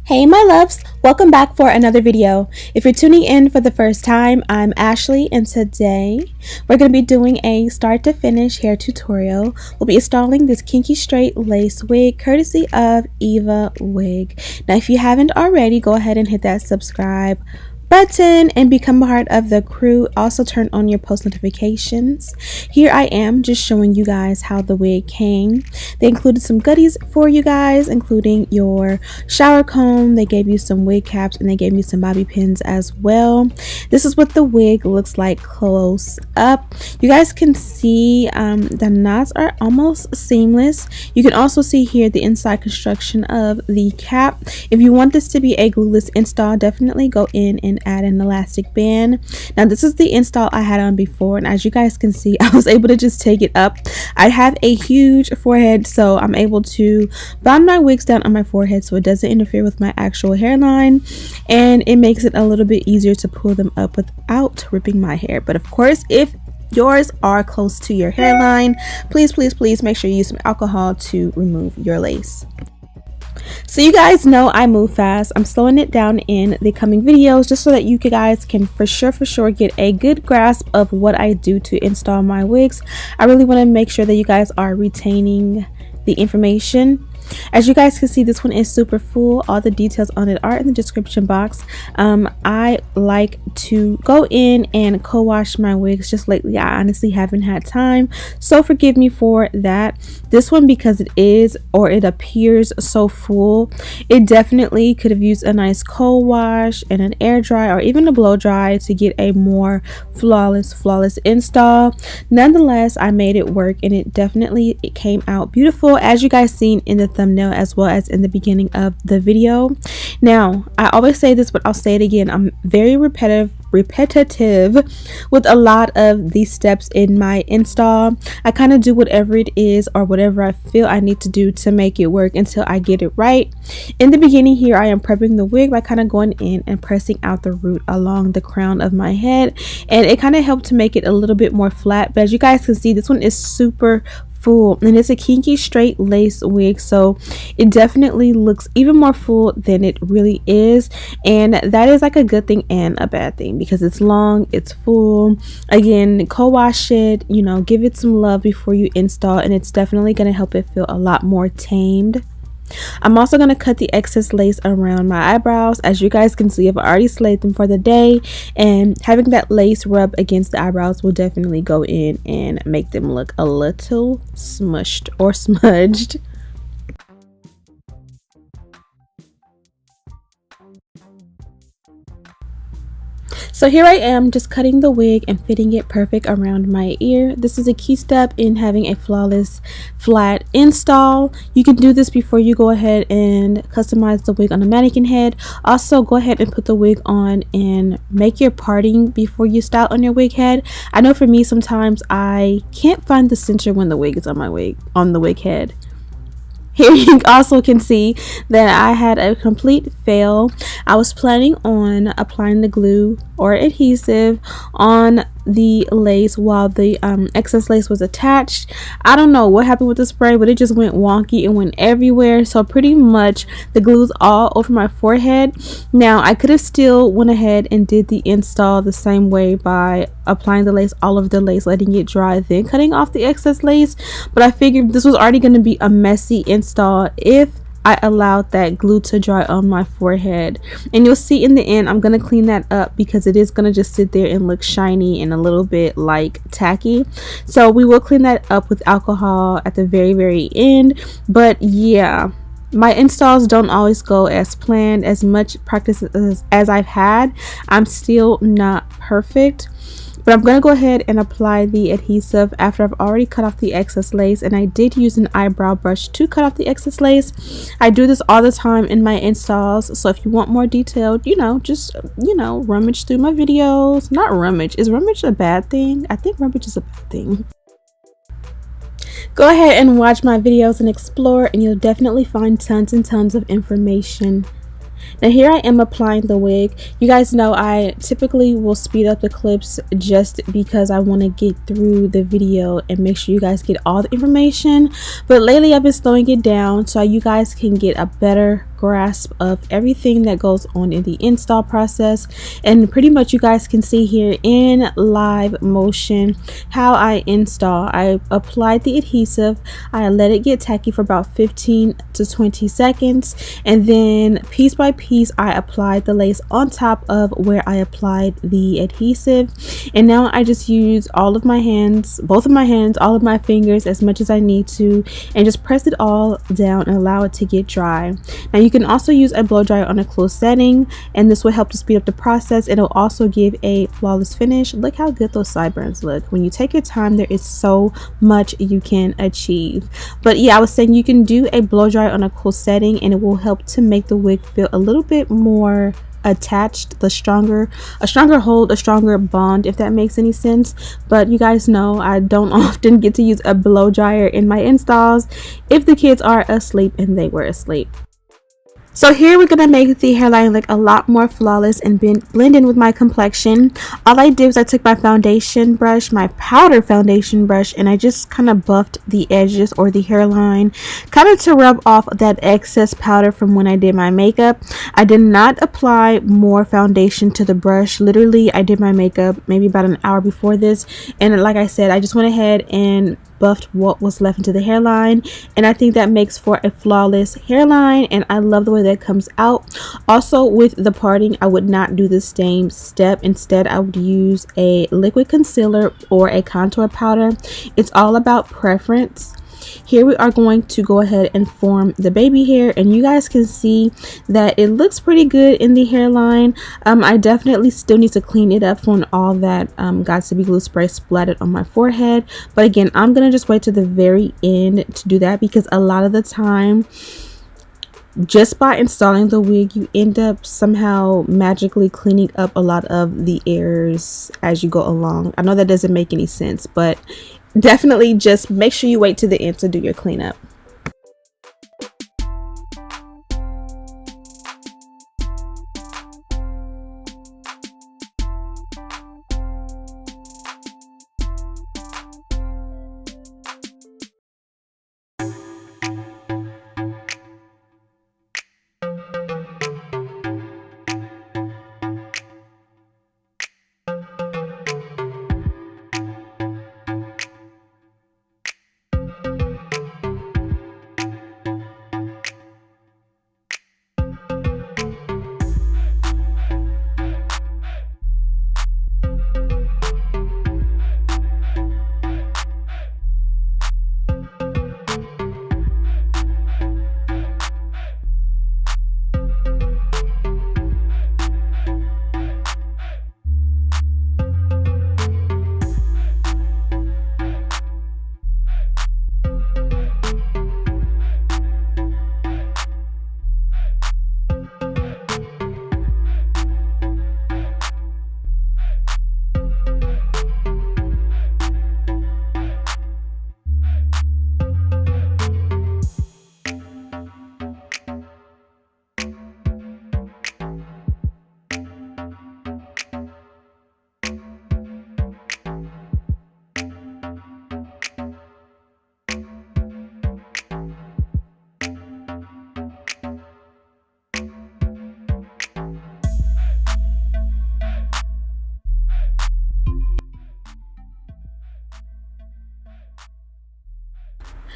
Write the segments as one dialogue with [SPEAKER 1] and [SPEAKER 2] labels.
[SPEAKER 1] Hey my loves, welcome back for another video. If you're tuning in for the first time, I'm Ashley and today we're going to be doing a start to finish hair tutorial. We'll be installing this kinky straight lace wig courtesy of Eva Wig. Now if you haven't already, go ahead and hit that subscribe button and become a part of the crew. Also turn on your post notifications. Here I am just showing you guys how the wig came. They included some goodies for you guys, including your shower comb. They gave you some wig caps and they gave me some bobby pins as well. This is what the wig looks like close up. You guys can see the knots are almost seamless. You can also see here the inside construction of the cap. If you want this to be a glueless install, definitely go in and add an elastic band. Now this is the install I had on before, and as you guys can see, I was able to just take it up. I have a huge forehead, so I'm able to bond my wigs down on my forehead so it doesn't interfere with my actual hairline, and it makes it a little bit easier to pull them up without ripping my hair. But of course, if yours are close to your hairline, please make sure you use some alcohol to remove your lace. So you guys know I move fast. I'm slowing it down in the coming videos just so that you guys can for sure get a good grasp of what I do to install my wigs. I really want to make sure that you guys are retaining the information. As you guys can see, this one is super full. All the details on it are in the description box. I like to go in and co-wash my wigs. Just lately I honestly haven't had time, so forgive me for that. This one, because it appears so full, it definitely could have used a nice co-wash and an air dry or even a blow dry to get a more flawless install. Nonetheless, I made it work and it came out beautiful, as you guys seen in the thumbnail as well as in the beginning of the video. Now I always say this, but I'll say it again, I'm very repetitive with a lot of these steps in my install. I kind of do whatever it is or whatever I feel I need to do to make it work until I get it right. In the beginning here, I am prepping the wig by kind of going in and pressing out the root along the crown of my head, and it kind of helped to make it a little bit more flat. But as you guys can see, this one is super full and it's a kinky straight lace wig, so it definitely looks even more full than it really is, and that is like a good thing and a bad thing because it's long, it's full. Again, co-wash it, give it some love before you install, and it's definitely going to help it feel a lot more tamed. I'm also going to cut the excess lace around my eyebrows. As you guys can see, I've already slayed them for the day, and having that lace rub against the eyebrows will definitely go in and make them look a little smushed or smudged. So here I am just cutting the wig and fitting it perfect around my ear. This is a key step in having a flawless flat install. You can do this before you go ahead and customize the wig on a mannequin head. Also, go ahead and put the wig on and make your parting before you style on your wig head. I know for me, sometimes I can't find the center when the wig is on the wig head. Here you also can see that I had a complete fail. I was planning on applying the glue or adhesive on the lace while the excess lace was attached. I don't know what happened with the spray, but it just went wonky and went everywhere, so pretty much the glue's all over my forehead. Now I could have still went ahead and did the install the same way by applying the lace all over the lace, letting it dry, then cutting off the excess lace, but I figured this was already going to be a messy install if I allowed that glue to dry on my forehead. And you'll see in the end, I'm going to clean that up because it is going to just sit there and look shiny and a little bit like tacky. So we will clean that up with alcohol at the very end. But yeah, my installs don't always go as planned. As much practice as I've had, I'm still not perfect. But I'm going to go ahead and apply the adhesive after I've already cut off the excess lace, and I did use an eyebrow brush to cut off the excess lace. I do this all the time in my installs, so if you want more detailed, just rummage through my videos. Not rummage. Is rummage a bad thing? I think rummage is a bad thing. Go ahead and watch my videos and explore, and you'll definitely find tons and tons of information. Now here I am applying the wig. You guys know I typically will speed up the clips just because I want to get through the video and make sure you guys get all the information, but lately I've been slowing it down so you guys can get a better grasp of everything that goes on in the install process. And pretty much you guys can see here in live motion how I install. I applied the adhesive, I let it get tacky for about 15 to 20 seconds, and then piece by piece I applied the lace on top of where I applied the adhesive. And now I just use all of my hands, both of my hands, all of my fingers, as much as I need to, and just press it all down and allow it to get dry. Now you can also use a blow dryer on a closed setting, and this will help to speed up the process. It'll also give a flawless finish. Look how good those sideburns look. When you take your time, there is so much you can achieve. But yeah, I was saying you can do a blow dryer on a cool setting, and it will help to make the wig feel a little bit more attached, a stronger hold, a stronger bond, if that makes any sense. But you guys know I don't often get to use a blow dryer in my installs if the kids are asleep, and they were asleep. So here we're gonna make the hairline look a lot more flawless and blend in with my complexion. All I did was I took my foundation brush, my powder foundation brush, and I just kind of buffed the edges or the hairline, kind of to rub off that excess powder from when I did my makeup. I did not apply more foundation to the brush. Literally, I did my makeup maybe about an hour before this, and like I said, I just went ahead and buffed what was left into the hairline, and I think that makes for a flawless hairline, and I love the way that comes out. Also, with the parting, I would not do the same step. Instead, I would use a liquid concealer or a contour powder. It's all about preference. Here we are going to go ahead and form the baby hair, and you guys can see that it looks pretty good in the hairline. I definitely still need to clean it up from all that Got to Be glue spray splattered on my forehead, but again, I'm gonna just wait to the very end to do that, because a lot of the time, just by installing the wig, you end up somehow magically cleaning up a lot of the errors as you go along. I know that doesn't make any sense, but definitely just make sure you wait to the end to do your cleanup.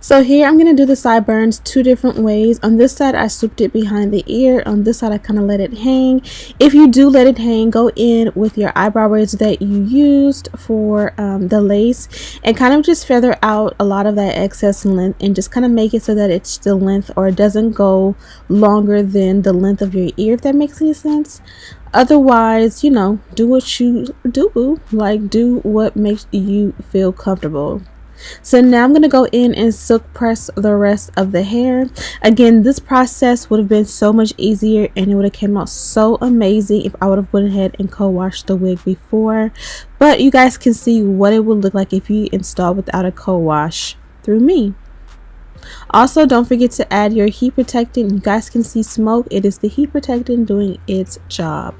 [SPEAKER 1] So here I'm going to do the sideburns two different ways. On this side I swooped it behind the ear. On this side I kind of let it hang. If you do let it hang, go in with your eyebrow braids that you used for the lace, and kind of just feather out a lot of that excess length, and just kind of make it so that it's the length, or it doesn't go longer than the length of your ear, if that makes any sense. Otherwise, you know, do what you do, boo. Like, do what makes you feel comfortable. So now I'm going to go in and silk press the rest of the hair. Again, this process would have been so much easier, and it would have came out so amazing if I would have went ahead and co-washed the wig before. But you guys can see what it would look like if you install without a co-wash through me. Also, don't forget to add your heat protectant. You guys can see smoke. It is the heat protectant doing its job.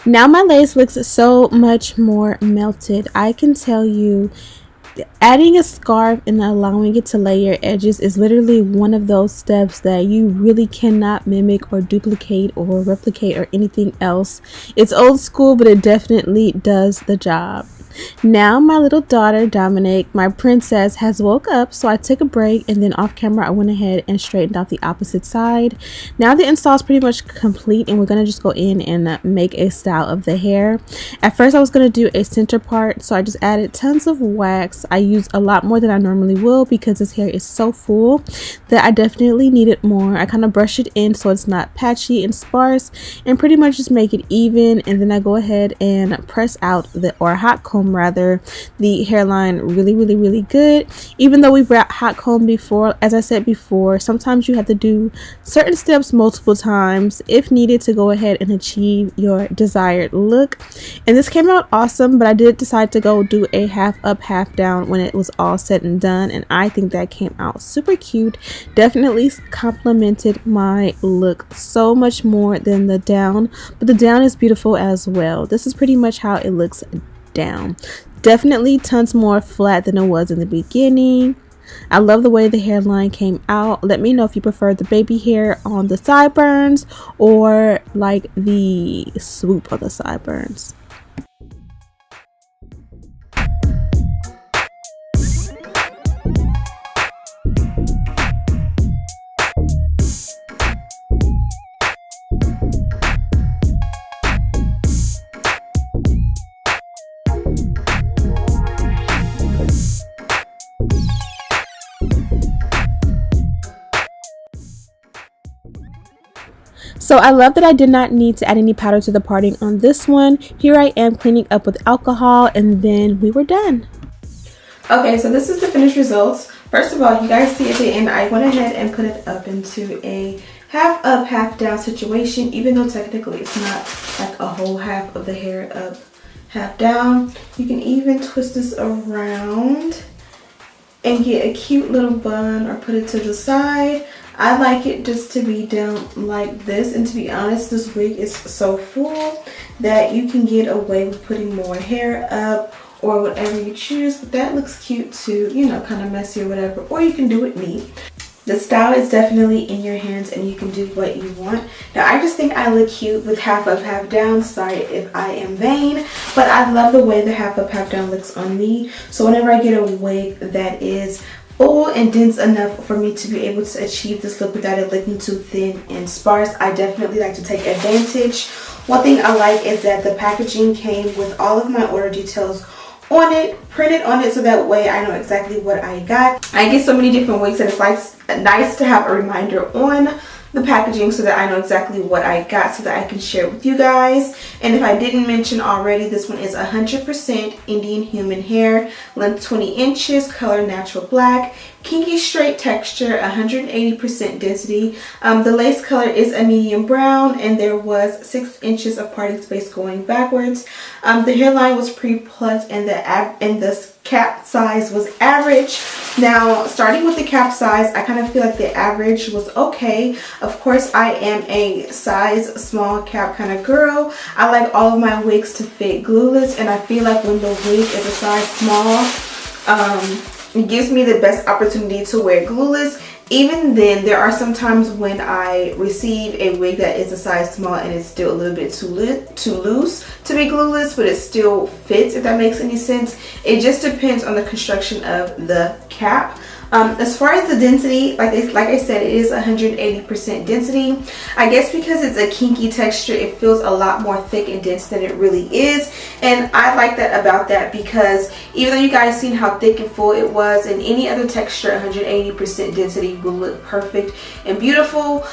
[SPEAKER 1] Now my lace looks so much more melted. I can tell you, adding a scarf and allowing it to lay your edges is literally one of those steps that you really cannot mimic or duplicate or replicate or anything else. It's old school, but it definitely does the job. Now my little daughter Dominic, my princess, has woke up, so I took a break and then off camera I went ahead and straightened out the opposite side. Now the install is pretty much complete and we're gonna just go in and make a style of the hair. At first I was gonna do a center part, so I just added tons of wax. I used a lot more than I normally will because this hair is so full that I definitely needed more. I kind of brush it in so it's not patchy and sparse and pretty much just make it even, and then I go ahead and press out or hot comb rather the hairline really good. Even though we've hot comb before, as I said before, sometimes you have to do certain steps multiple times if needed to go ahead and achieve your desired look. And this came out awesome, but I did decide to go do a half up half down when it was all said and done, and I think that came out super cute. Definitely complimented my look so much more than the down, but the down is beautiful as well. This is pretty much how it looks down. Definitely tons more flat than it was in the beginning. I love the way the hairline came out. Let me know if you prefer the baby hair on the sideburns or like the swoop on the sideburns. So I love that I did not need to add any powder to the parting on this one. Here I am cleaning up with alcohol and then we were done. Okay, so this is the finished results. First of all, you guys see at the end, I went ahead and put it up into a half up, half down situation, even though technically it's not like a whole half of the hair up, half down. You can even twist this around and get a cute little bun or put it to the side. I like it just to be down like this, and to be honest, this wig is so full that you can get away with putting more hair up or whatever you choose, but that looks cute too, you know, kind of messy or whatever, or you can do it neat. The style is definitely in your hands and you can do what you want. Now I just think I look cute with half up, half down. Sorry if I am vain, but I love the way the half up, half down looks on me. So whenever I get a wig that is full and dense enough for me to be able to achieve this look without it looking too thin and sparse, I definitely like to take advantage. One thing I like is that the packaging came with all of my order details on it, printed on it, so that way I know exactly what I got. I get so many different wigs and it's like nice to have a reminder on the packaging so that I know exactly what I got so that I can share it with you guys. And if I didn't mention already, this one is 100% Indian human hair, length 20 inches, color natural black, kinky straight texture, 180% density. The lace color is a medium brown and there was 6 inches of parting space going backwards. The hairline was pre-plucked and the cap size was average. Now starting with the cap size, I kind of feel like the average was okay. Of course, I am a size small cap kind of girl. I like all of my wigs to fit glueless, and I feel like when the wig is a size small, it gives me the best opportunity to wear glueless. Even then, there are some times when I receive a wig that is a size small and it's still a little bit too loose to be glueless, but it still fits, if that makes any sense. It just depends on the construction of the cap. As far as the density, like I said, it is 180% density. I guess because it's a kinky texture, it feels a lot more thick and dense than it really is, and I like that about that, because even though you guys seen how thick and full it was, in any other texture 180% density will look perfect and beautiful.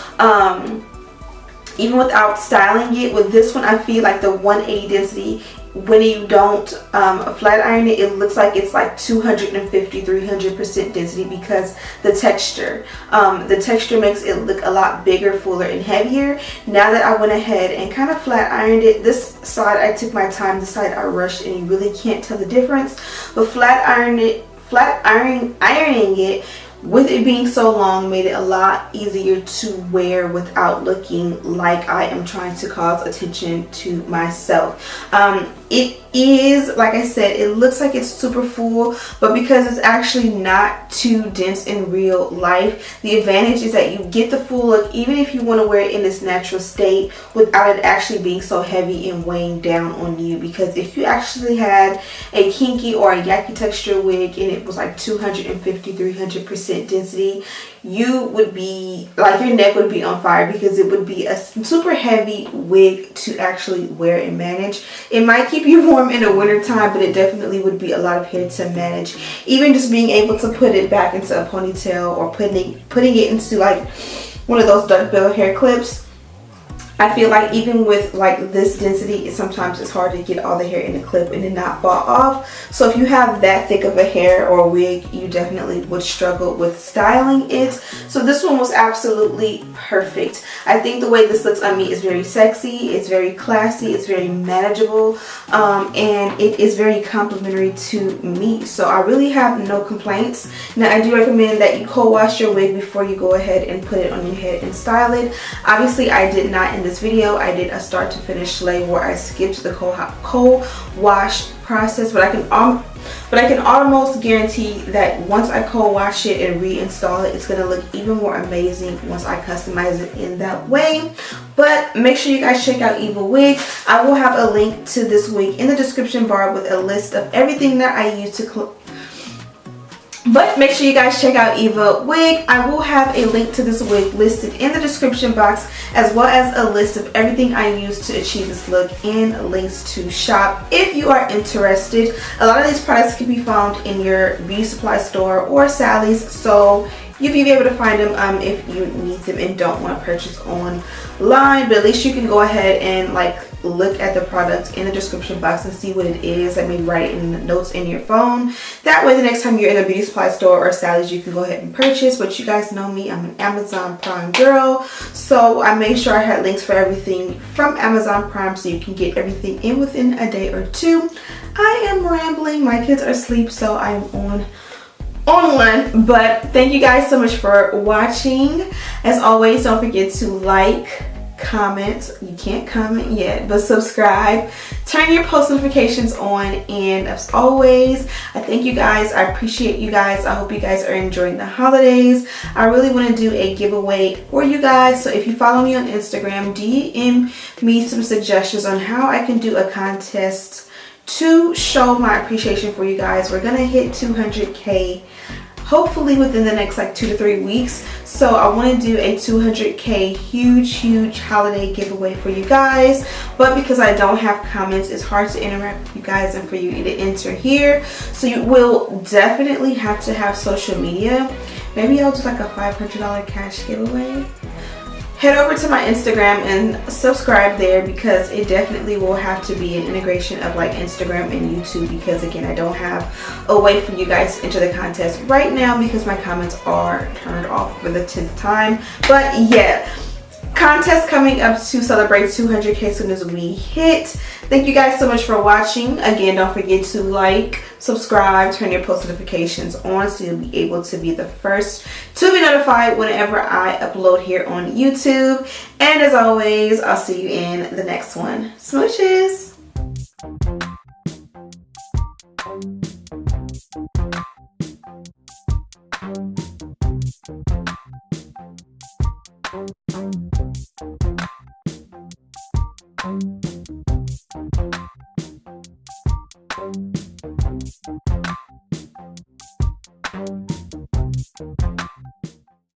[SPEAKER 1] Even without styling it. With this one, I feel like the 180 density, when you don't flat iron it, it looks like it's like 250-300% density, because the texture makes it look a lot bigger, fuller, and heavier. Now that I went ahead and kind of flat ironed it, this side I took my time, this side I rushed, and you really can't tell the difference. But ironing it with it being so long, made it a lot easier to wear without looking like I am trying to cause attention to myself. It is, like I said, it looks like it's super full, but because it's actually not too dense in real life, the advantage is that you get the full look even if you want to wear it in its natural state without it actually being so heavy and weighing down on you. Because if you actually had a kinky or a yaki texture wig and it was like 250-300% density, you would be like, your neck would be on fire, because it would be a super heavy wig to actually wear and manage. It might keep you warm in the winter time, but it definitely would be a lot of hair to manage. Even just being able to put it back into a ponytail or putting it into like one of those duck bill hair clips, I feel like even with like this density, sometimes it's hard to get all the hair in the clip and it not fall off. So if you have that thick of a hair or wig, you definitely would struggle with styling it. So this one was absolutely perfect. I think the way this looks on me is very sexy, it's very classy, it's very manageable, and it is very complimentary to me. So I really have no complaints. Now I do recommend that you co-wash your wig before you go ahead and put it on your head and style it. Obviously I did not in this video. I did a start to finish lay where I skipped the co-wash process, but I can almost guarantee that once I co-wash it and reinstall it, it's going to look even more amazing once I customize it in that way. But make sure you guys check out Eva wig. I will have a link to this wig in the description bar with a list of everything that I use to But make sure you guys check out Eva wig. I will have a link to this wig listed in the description box, as well as a list of everything I use to achieve this look and links to shop if you are interested. A lot of these products can be found in your beauty supply store or Sally's, so you'll be able to find them if you need them and don't want to purchase online. But at least you can go ahead and like look at the product in the description box and see what it is. Like maybe write it in the notes in your phone. That way the next time you're in a beauty supply store or Sally's, you can go ahead and purchase. But you guys know me, I'm an Amazon Prime girl, so I made sure I had links for everything from Amazon Prime so you can get everything in within a day or two. I am rambling, my kids are asleep, so I'm on one. But thank you guys so much for watching. As always, don't forget to like, comment, you can't comment yet, but subscribe, turn your post notifications on, and as always, I thank you guys. I appreciate you guys. I hope you guys are enjoying the holidays. I really want to do a giveaway for you guys, so if you follow me on Instagram, DM me some suggestions on how I can do a contest to show my appreciation for you guys. We're gonna hit 200K hopefully within the next like 2 to 3 weeks. So I want to do a 200K huge holiday giveaway for you guys. But because I don't have comments, it's hard to interact with you guys and for you to enter here. So you will definitely have to have social media. Maybe I'll do like a $500 cash giveaway. Head over to my Instagram and subscribe there, because it definitely will have to be an integration of like Instagram and YouTube, because again, I don't have a way for you guys to enter the contest right now because my comments are turned off for the 10th time. But yeah, contest coming up to celebrate 200K as soon as we hit. Thank you guys so much for watching. Again, don't forget to like, subscribe, turn your post notifications on so you'll be able to be the first to be notified whenever I upload here on YouTube. And as always, I'll see you in the next one. Smooches!